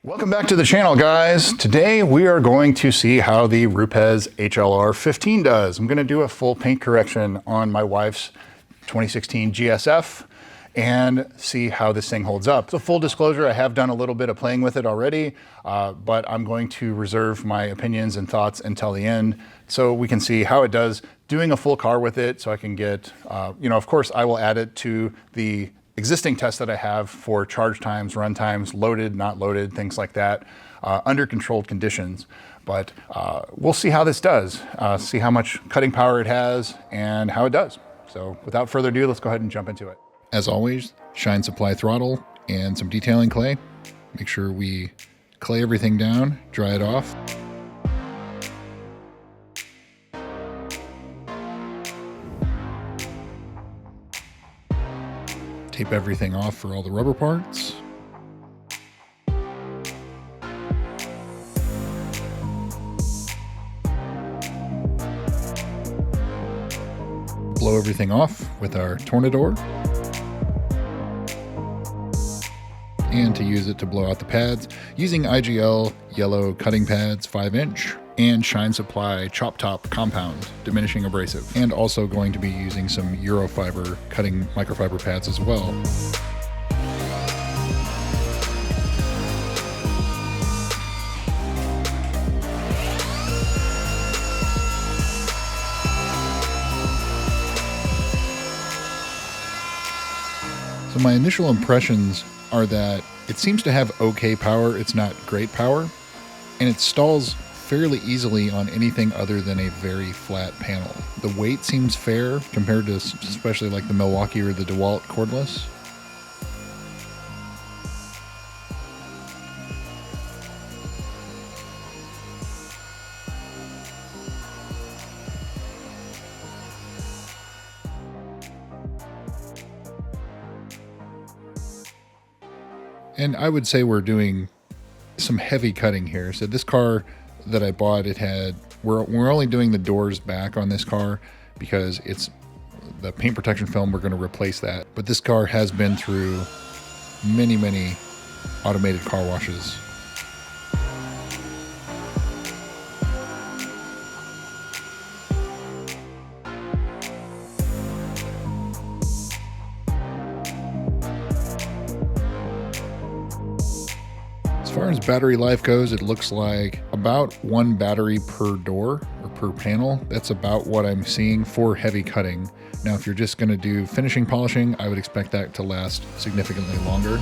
Welcome back to the channel, guys. Today we are going to see how the RUPES HLR15 does. I'm going to do a full paint correction on my wife's 2016 GSF and see how this thing holds up. So full disclosure, I have done a little bit of playing with it already, but I'm going to reserve my opinions and thoughts until the end so we can see how it does doing a full car with it, so I can get, of course I will add it to the existing tests that I have for charge times, run times, loaded, not loaded, things like that, under controlled conditions. But we'll see how this does, see how much cutting power it has and how it does. So without further ado, let's go ahead and jump into it. As always, shine supply throttle and some detailing clay. Make sure we clay everything down, dry it off. Tape everything off for all the rubber parts. Blow everything off with our tornador. And to use it to blow out the pads, using IGL yellow cutting pads 5-inch and Shine Supply Chop Top Compound Diminishing Abrasive, and also going to be using some Eurofiber cutting microfiber pads as well. So my initial impressions are that it seems to have okay power, it's not great power, and it stalls fairly easily on anything other than a very flat panel. The weight seems fair compared to especially like the Milwaukee or the DeWalt cordless. And I would say we're doing some heavy cutting here. So this car that I bought, we're only doing the doors back on this car because it's the paint protection film. We're going to replace that. But this car has been through many automated car washes. As far as battery life goes, it looks like about one battery per door or per panel. That's about what I'm seeing for heavy cutting. Now, if you're just going to do finishing polishing, I would expect that to last significantly longer.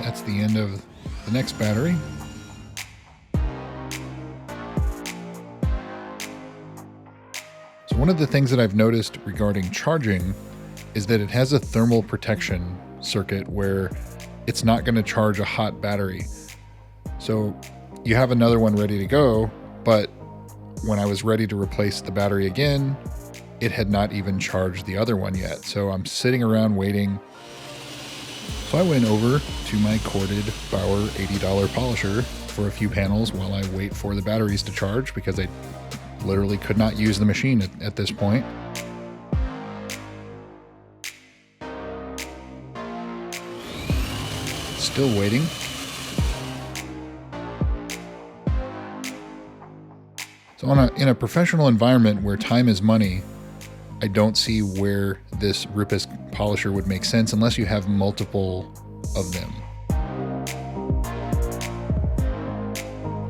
That's the end of the next battery. So one of the things that I've noticed regarding charging is that it has a thermal protection circuit where it's not going to charge a hot battery. So you have another one ready to go, but when I was ready to replace the battery again, it had not even charged the other one yet. So I'm sitting around waiting. So I went over to my corded Bauer $80 polisher for a few panels while I wait for the batteries to charge, because I literally could not use the machine at this point. Still waiting. So in a professional environment where time is money, I don't see where this RUPES polisher would make sense unless you have multiple of them.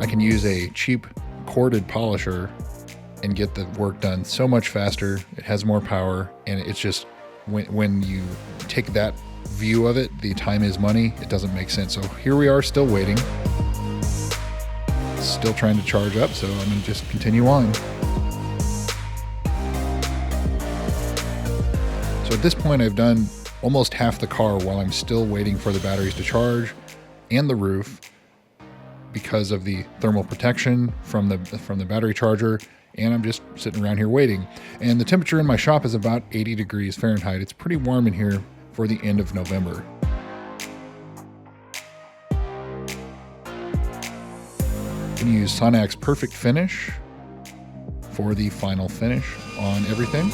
I can use a cheap corded polisher and get the work done so much faster. It has more power, and it's just, when you take that view of it, the time is money, it doesn't make sense. So here we are, still waiting. Still trying to charge up, so I'm gonna just continue on. So at this point, I've done almost half the car while I'm still waiting for the batteries to charge and the roof, because of the thermal protection from the battery charger and I'm just sitting around here waiting. And the temperature in my shop is about 80 degrees Fahrenheit. It's pretty warm in here for the end of November. I'm going to use Sonac's Perfect Finish for the final finish on everything.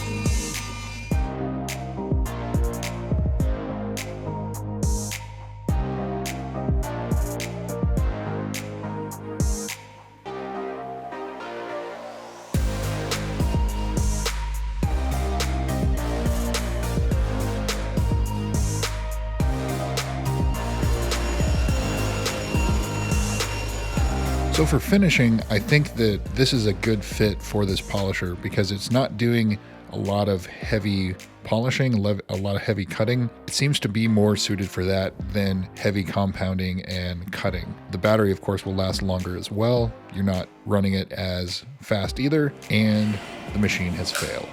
So for finishing, I think that this is a good fit for this polisher because it's not doing a lot of heavy polishing, a lot of heavy cutting. It seems to be more suited for that than heavy compounding and cutting. The battery, of course, will last longer as well. You're not running it as fast either, and the machine has failed.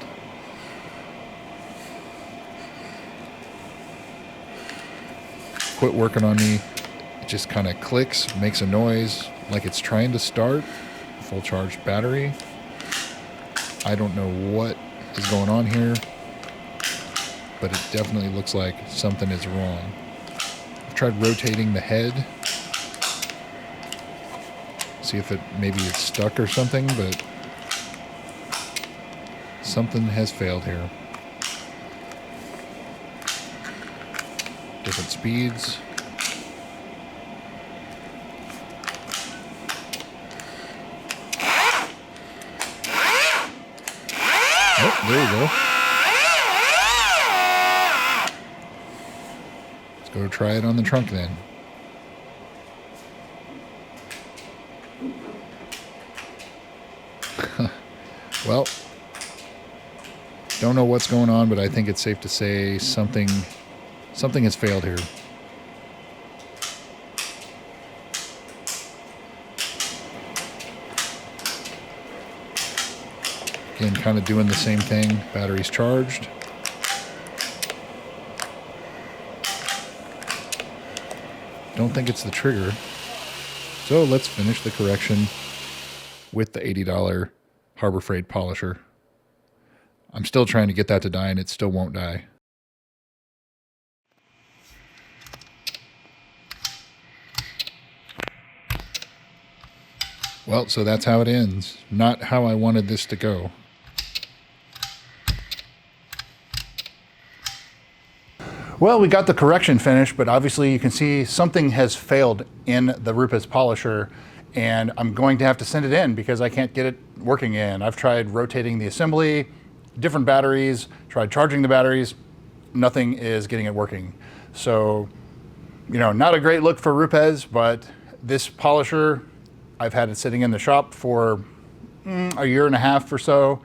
Quit working on me. It just kind of clicks, makes a noise like it's trying to start. Full charged battery. I don't know what is going on here, but it definitely looks like something is wrong. I've tried rotating the head, see if maybe it's stuck or something, but something has failed here. Different speeds. Oh, there you go. Let's go try it on the trunk then. Well, don't know what's going on, but I think it's safe to say something has failed here. Again, kind of doing the same thing. Battery's charged. Don't think it's the trigger. So let's finish the correction with the $80 Harbor Freight polisher. I'm still trying to get that to die, and it still won't die. Well, so that's how it ends. Not how I wanted this to go. Well, we got the correction finished, but obviously you can see something has failed in the RUPES polisher, and I'm going to have to send it in because I can't get it working in. I've tried rotating the assembly, different batteries, tried charging the batteries, nothing is getting it working. So, you know, not a great look for RUPES, but this polisher, I've had it sitting in the shop for a year and a half or so,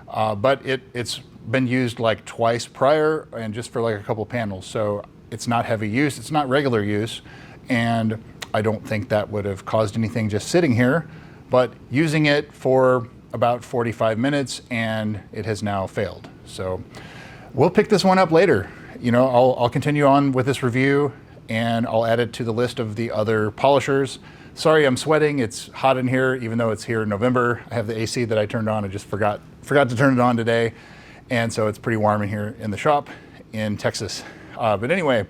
but it's been used like twice prior and just for like a couple panels. So it's not heavy use, it's not regular use, and I don't think that would have caused anything just sitting here, but using it for about 45 minutes and it has now failed. So we'll pick this one up later. You know, I'll continue on with this review and I'll add it to the list of the other polishers. Sorry, I'm sweating. It's hot in here, even though it's here in November. I have the AC that I turned on. I just forgot to turn it on today. And so it's pretty warm in here in the shop in Texas. But anyway,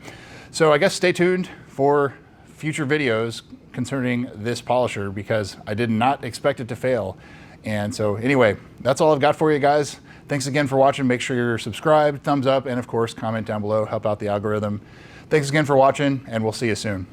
so I guess stay tuned for future videos concerning this polisher because I did not expect it to fail. And so anyway, that's all I've got for you guys. Thanks again for watching. Make sure you're subscribed, thumbs up, and of course, comment down below, help out the algorithm. Thanks again for watching, and we'll see you soon.